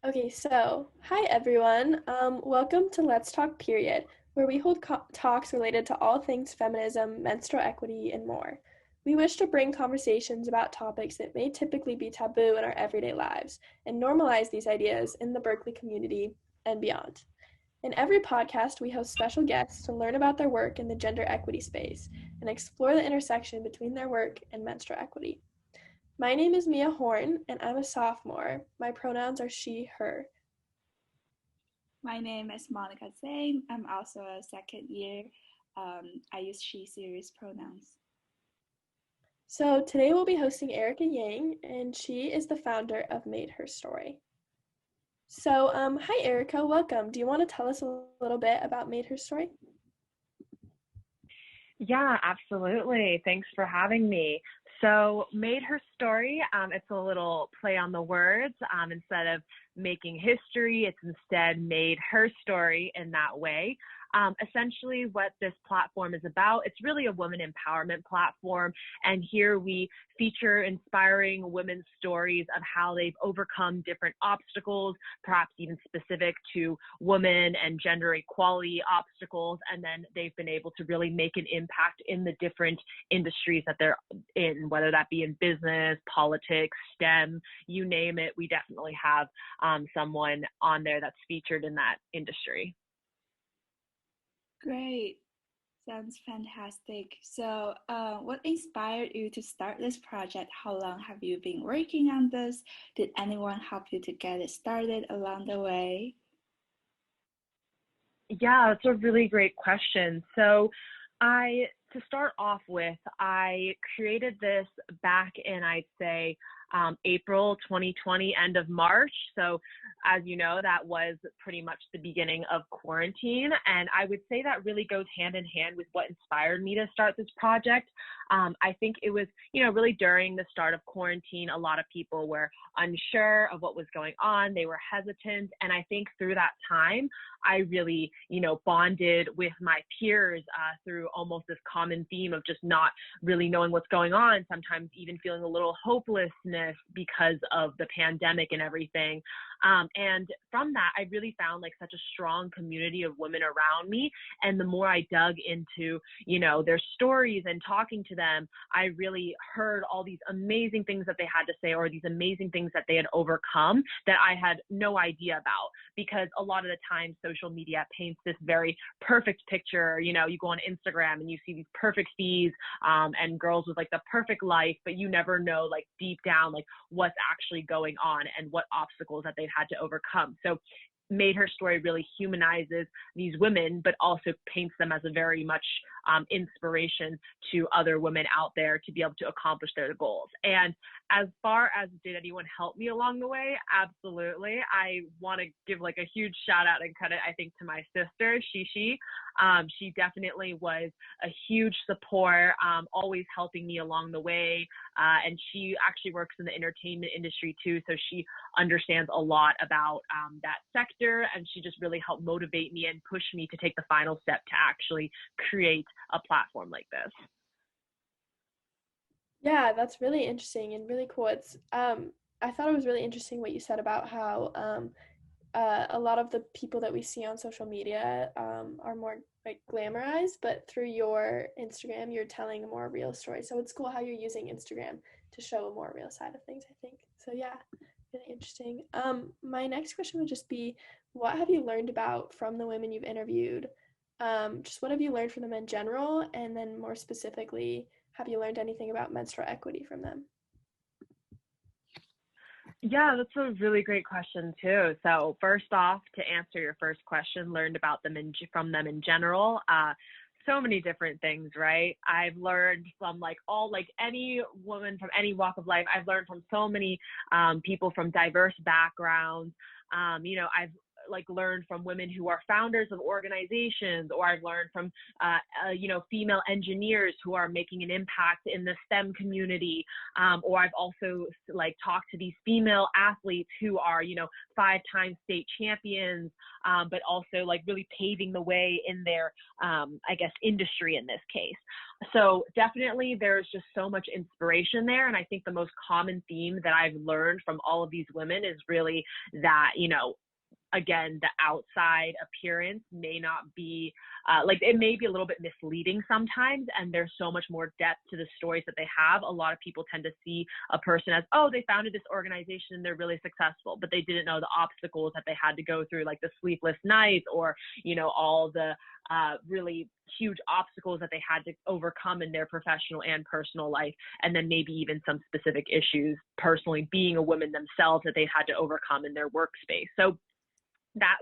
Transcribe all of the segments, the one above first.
Okay, so hi everyone. Welcome to Let's Talk Period, where we hold talks related to all things feminism, menstrual equity, and more. We wish to bring conversations about topics that may typically be taboo in our everyday lives and normalize these ideas in the Berkeley community and beyond. In every podcast, we host special guests to learn about their work in the gender equity space and explore the intersection between their work and menstrual equity. My name is Mia Horn, and I'm a sophomore. My pronouns are she, her. My name is Monica Zhang. I'm also a second year. I use she series pronouns. So today we'll be hosting Erika Yang, and she is the founder of Made Her Story. So, hi Erika, welcome. Do you want to tell us a little bit about Made Her Story? Yeah, absolutely. Thanks for having me. So, Made Her Story, it's a little play on the words. Instead of making history, it's instead made her story in that way. Essentially, what this platform is about, it's really a women empowerment platform. And here we feature inspiring women's stories of how they've overcome different obstacles, perhaps even specific to women and gender equality obstacles. And then they've been able to really make an impact in the different industries that they're in, whether that be in business, politics, STEM, you name it. We definitely have someone on there that's featured in that industry. Great. Sounds fantastic. So, what inspired you to start this project? How long have you been working on this? Did anyone help you to get it started along the way? Yeah, that's a really great question. To start off with, I created this back in, I'd say, April 2020, end of March. So, as you know, that was pretty much the beginning of quarantine. And I would say that really goes hand in hand with what inspired me to start this project. I think it was, really during the start of quarantine, a lot of people were unsure of what was going on. They were hesitant. And I think through that time, I really, bonded with my peers through almost this common theme of just not really knowing what's going on, sometimes even feeling a little hopelessness because of the pandemic and everything. And from that, I really found like such a strong community of women around me. And the more I dug into, their stories and talking to them, I really heard all these amazing things that they had to say, or these amazing things that they had overcome that I had no idea about. Because a lot of the time, social media paints this very perfect picture. You go on Instagram and you see these perfect feeds and girls with like the perfect life, but you never know like deep down like what's actually going on and what obstacles that they've had to overcome. So Made Her Story really humanizes these women, but also paints them as a very much inspiration to other women out there to be able to accomplish their goals. And as far as did anyone help me along the way? Absolutely. I want to give like a huge shout out and credit, I think, to my sister, Shishi. She definitely was a huge support, always helping me along the way. And she actually works in the entertainment industry too. So she understands a lot about that sector. And she just really helped motivate me and push me to take the final step to actually create a platform like this. Yeah, that's really interesting and really cool. I thought it was really interesting what you said about how a lot of the people that we see on social media are more like glamorized, but through your Instagram, you're telling a more real story. So it's cool how you're using Instagram to show a more real side of things, I think. So yeah, really interesting. My next question would just be, what have you learned about from the women you've interviewed? Just what have you learned from them in general, and then more specifically, have you learned anything about menstrual equity from them? Yeah, that's a really great question too. So first off, to answer your first question, learned about them from them in general. So many different things, right? I've learned from any woman from any walk of life. I've learned from so many people from diverse backgrounds. I've like learned from women who are founders of organizations, or I've learned from, female engineers who are making an impact in the STEM community. Or I've also like talked to these female athletes who are, 5-time state champions, but also like really paving the way in their, industry in this case. So definitely there's just so much inspiration there. And I think the most common theme that I've learned from all of these women is really that, again, the outside appearance may not be it may be a little bit misleading sometimes, and there's so much more depth to the stories that they have. A lot of people tend to see a person as, oh, they founded this organization and they're really successful, but they didn't know the obstacles that they had to go through, like the sleepless nights, or all the really huge obstacles that they had to overcome in their professional and personal life, and then maybe even some specific issues personally being a woman themselves that they had to overcome in their workspace. So that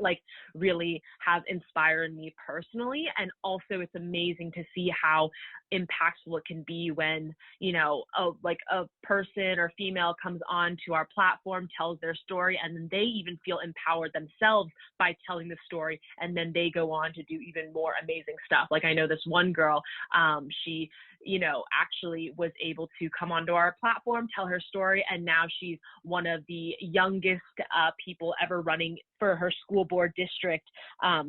really has inspired me personally. And also it's amazing to see how impactful it can be when, a person or female comes on to our platform, tells their story, and then they even feel empowered themselves by telling the story. And then they go on to do even more amazing stuff. Like I know this one girl, she, actually was able to come onto our platform, tell her story, and now she's one of the youngest people ever running for her school board district,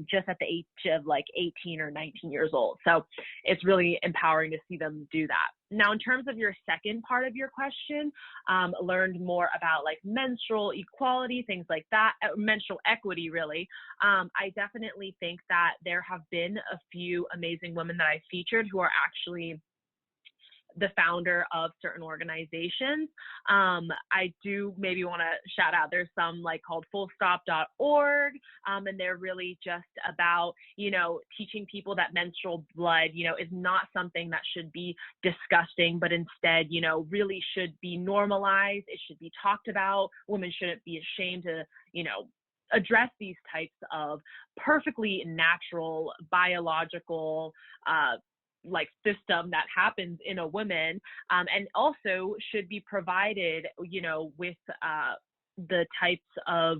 just at the age of 18 or 19 years old. So it's really empowering to see them do that. Now, in terms of your second part of your question, learned more about menstrual equality, things like that, menstrual equity, really. I definitely think that there have been a few amazing women that I featured who are actually the founder of certain organizations. I do maybe want to shout out, there's some called fullstop.org, and they're really just about, teaching people that menstrual blood, is not something that should be disgusting, but instead, really should be normalized. It should be talked about. Women shouldn't be ashamed to, address these types of perfectly natural biological system that happens in a woman, and also should be provided, with the types of,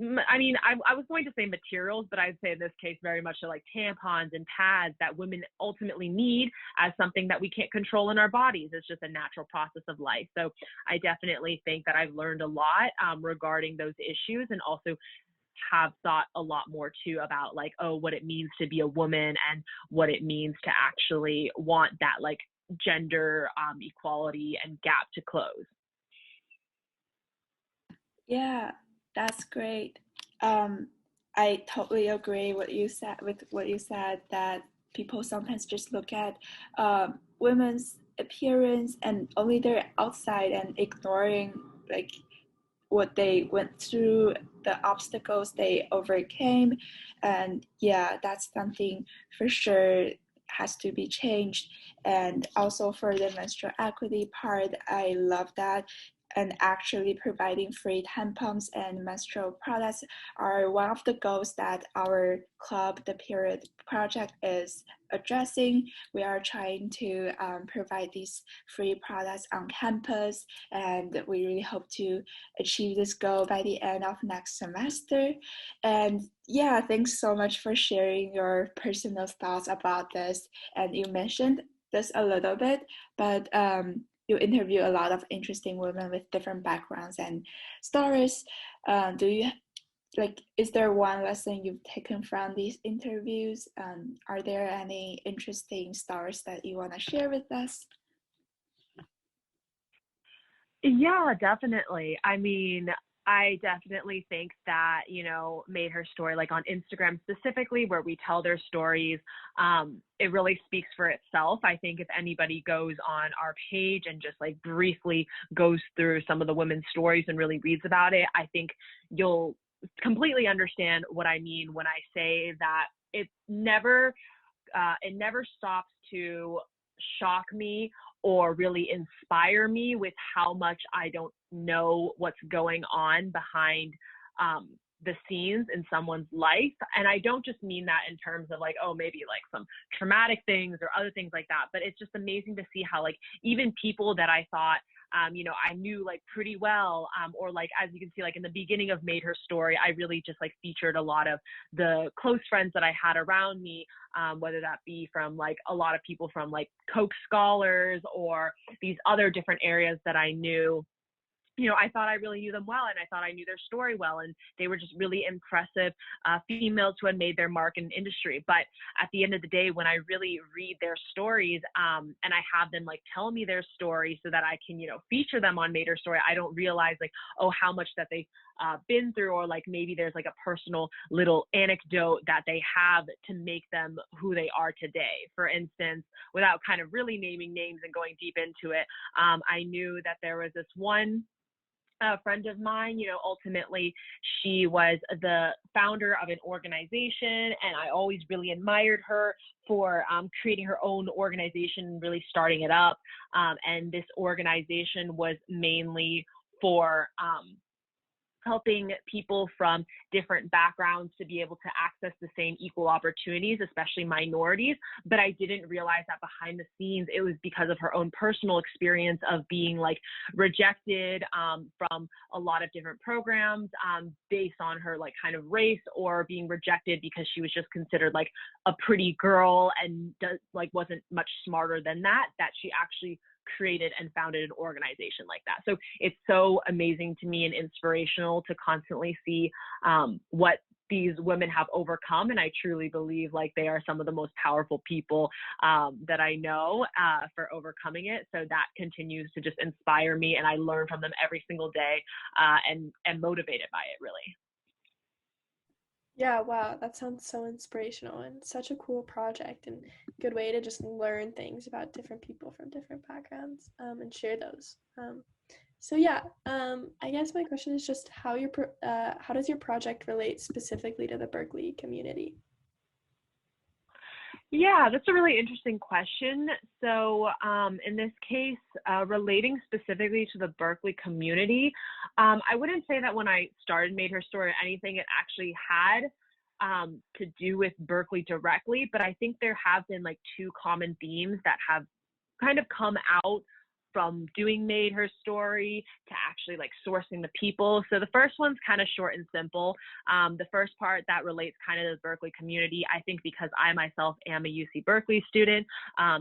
I was going to say materials, but I'd say in this case very much so tampons and pads that women ultimately need as something that we can't control in our bodies. It's just a natural process of life. So I definitely think that I've learned a lot regarding those issues, and also have thought a lot more too about what it means to be a woman and what it means to actually want that gender equality and gap to close. Yeah, that's great. I totally agree with what you said, that people sometimes just look at women's appearance and only their outside, and ignoring what they went through, the obstacles they overcame. And yeah, that's something for sure has to be changed. And also for the menstrual equity part, I love that. And actually providing free tampons and menstrual products are one of the goals that our club, the Period Project, is addressing. We are trying to provide these free products on campus, and we really hope to achieve this goal by the end of next semester. And yeah, thanks so much for sharing your personal thoughts about this. And you mentioned this a little bit, but you interview a lot of interesting women with different backgrounds and stories. Do you is there one lesson you've taken from these interviews? Are there any interesting stories that you want to share with us? Yeah, definitely. I definitely think that, made her story on Instagram specifically, where we tell their stories, it really speaks for itself. I think if anybody goes on our page and just briefly goes through some of the women's stories and really reads about it, I think you'll completely understand what I mean when I say that it never stops to shock me or really inspire me with how much I don't know what's going on behind the scenes in someone's life. And I don't just mean that in terms of maybe some traumatic things or other things like that, but it's just amazing to see how even people that I thought I knew like pretty well, or like, as you can see, like in the beginning of Made Her Story, I really just like featured a lot of the close friends that I had around me, whether that be from like a lot of people from like Koch scholars or these other different areas that I knew. I thought I really knew them well, and I thought I knew their story well, and they were just really impressive females who had made their mark in the industry. But at the end of the day, when I really read their stories, and I have them like tell me their story so that I can, feature them on Made Her Story, I don't realize like, oh, how much that they've been through, or like maybe there's like a personal little anecdote that they have to make them who they are today. For instance, without kind of really naming names and going deep into it, I knew that there was this one friend of mine, ultimately she was the founder of an organization, and I always really admired her for creating her own organization and really starting it up. And this organization was mainly for helping people from different backgrounds to be able to access the same equal opportunities, especially minorities. But I didn't realize that behind the scenes, it was because of her own personal experience of being like rejected from a lot of different programs based on her like kind of race, or being rejected because she was just considered like a pretty girl and wasn't much smarter than that she actually created and founded an organization like that. So it's so amazing to me and inspirational to constantly see what these women have overcome. And I truly believe like they are some of the most powerful people that I know for overcoming it. So that continues to just inspire me, and I learn from them every single day and motivated by it, really. Yeah, wow, that sounds so inspirational and such a cool project, and good way to just learn things about different people from different backgrounds and share those. So yeah, I guess my question is just how does your project relate specifically to the Berkeley community? Yeah, that's a really interesting question. So in this case, relating specifically to the Berkeley community, I wouldn't say that when I started Made Her Story or anything, it actually had to do with Berkeley directly, but I think there have been like two common themes that have kind of come out from doing Made Her Story to actually like sourcing the people. So the first one's kind of short and simple. The first part that relates kind of to the Berkeley community, I think because I myself am a UC Berkeley student,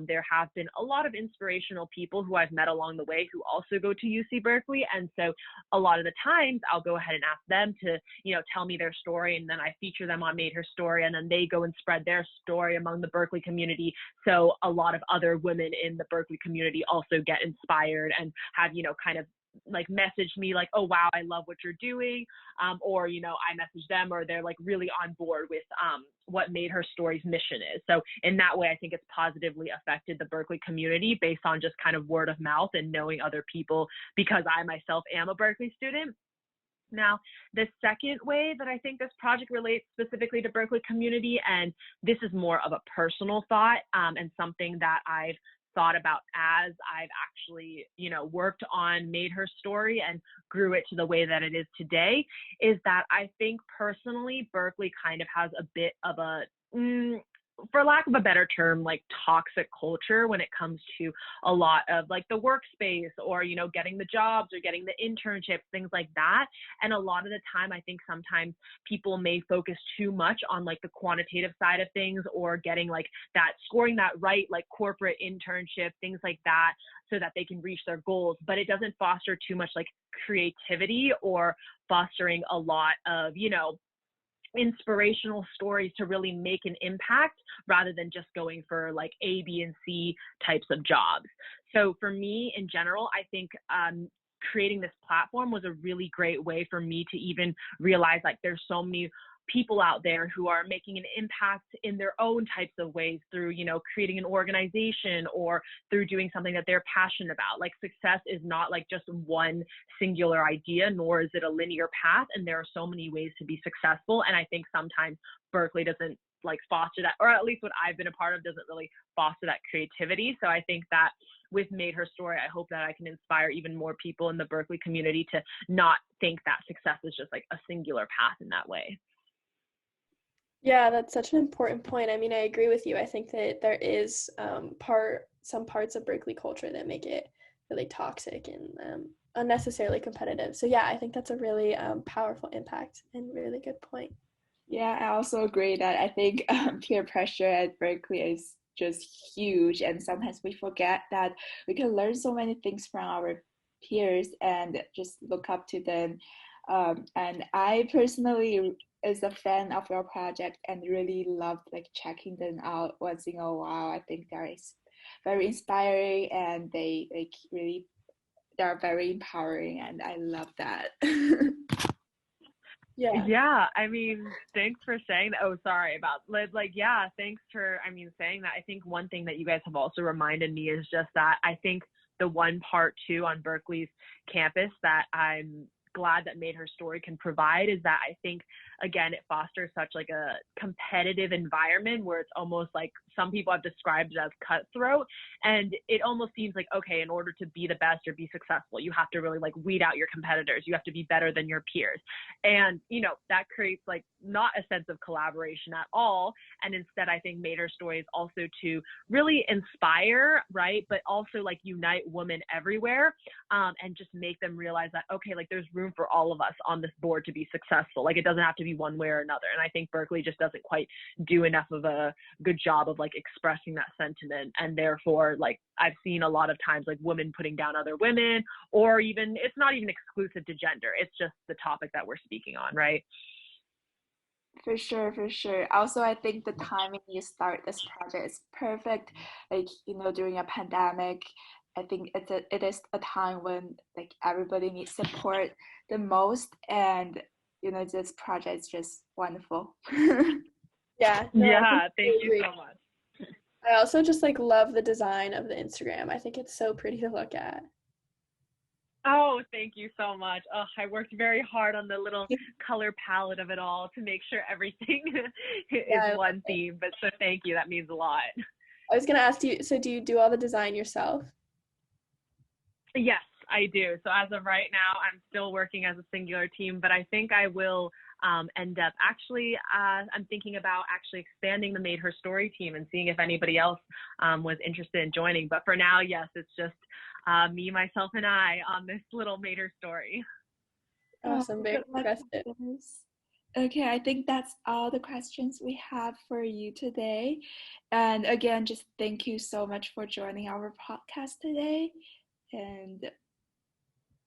there have been a lot of inspirational people who I've met along the way who also go to UC Berkeley. And so a lot of the times I'll go ahead and ask them to, tell me their story, and then I feature them on Made Her Story, and then they go and spread their story among the Berkeley community. So a lot of other women in the Berkeley community also get inspired and have, kind of like message me like, oh, wow, I love what you're doing. Or, I message them, or they're like really on board with what Made Her Story's mission is. So in that way, I think it's positively affected the Berkeley community based on just kind of word of mouth and knowing other people, because I myself am a Berkeley student. Now, the second way that I think this project relates specifically to Berkeley community, and this is more of a personal thought and something that I've thought about as I've actually, worked on Made Her Story and grew it to the way that it is today, is that I think personally, Berkeley kind of has a bit of a, for lack of a better term, like toxic culture when it comes to a lot of like the workspace, or, getting the jobs or getting the internships, things like that. And a lot of the time, I think sometimes people may focus too much on like the quantitative side of things, or getting like that, scoring that right, like corporate internship, things like that, so that they can reach their goals. But it doesn't foster too much like creativity or fostering a lot of, inspirational stories to really make an impact, rather than just going for like A, B, and C types of jobs. So for me in general, I think creating this platform was a really great way for me to even realize like there's so many people out there who are making an impact in their own types of ways through, creating an organization or through doing something that they're passionate about. Like success is not like just one singular idea, nor is it a linear path. And there are so many ways to be successful. And I think sometimes Berkeley doesn't like foster that, or at least what I've been a part of doesn't really foster that creativity. So I think that with Made Her Story, I hope that I can inspire even more people in the Berkeley community to not think that success is just like a singular path in that way. Yeah, that's such an important point. I mean, I agree with you. I think that there is some parts of Berkeley culture that make it really toxic and unnecessarily competitive. So yeah, I think that's a really powerful impact and really good point. Yeah, I also agree that I think peer pressure at Berkeley is just huge, and sometimes we forget that we can learn so many things from our peers and just look up to them. And I personally is a fan of your project and really love like checking them out once in a while. I think that is very inspiring, and they like really they are very empowering, and I love that. Yeah, I mean, thanks for saying that. Oh, sorry about like yeah, thanks for saying that. I think one thing that you guys have also reminded me is just that I think the one part too on Berkeley's campus that I'm glad that Made Her Story can provide is that I think again it fosters such like a competitive environment where it's almost like some people have described it as cutthroat, and it almost seems like, okay, in order to be the best or be successful you have to really like weed out your competitors, you have to be better than your peers, and that creates like not a sense of collaboration at all. And instead I think Made Her Story is also to really inspire, right, but also like unite women everywhere, and just make them realize that, okay, like there's room for all of us on this board to be successful. Like it doesn't have to be one way or another. And I think Berkeley just doesn't quite do enough of a good job of like expressing that sentiment. And therefore, like I've seen a lot of times like women putting down other women, or even it's not even exclusive to gender. It's just the topic that we're speaking on, right? For sure, for sure. Also, I think the timing you start this project is perfect. Like, during a pandemic, I think it is a time when like everybody needs support the most, and this project is just wonderful. Yeah, no, I Yeah, thank completely you agree. so much. I also just like love the design of the Instagram. I think it's so pretty to look at. Oh, thank you so much. Oh, I worked very hard on the little color palette of it all to make sure everything Yeah, is I love one it. theme. But so thank you. That means a lot. I was gonna ask you, so do you do all the design yourself? Yes, I do. So as of right now, I'm still working as a singular team, but I think I will end up actually, I'm thinking about actually expanding the Made Her Story team and seeing if anybody else was interested in joining. But for now, yes, it's just me, myself, and I on this little Made Her Story. Awesome, very Good luck impressive. with this. Okay, I think that's all the questions we have for you today. And again, just thank you so much for joining our podcast today. And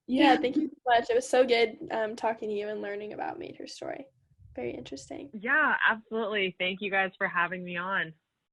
Yeah, thank you so much. It was so good talking to you and learning about Made Her Story. Very interesting. Yeah, absolutely. Thank you guys for having me on.